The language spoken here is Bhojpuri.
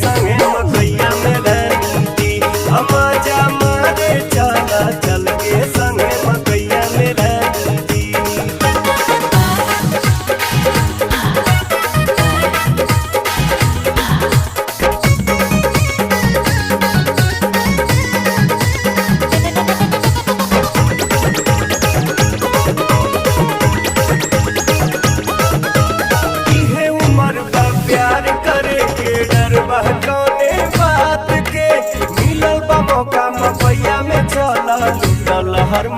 संगे मकैया में रहती। हम जा मारे चला चल के संगे मकैया में रहती। प्यार करे के डर बहकौने बात के मिलल बा मौका मपैया में चला लूटल हर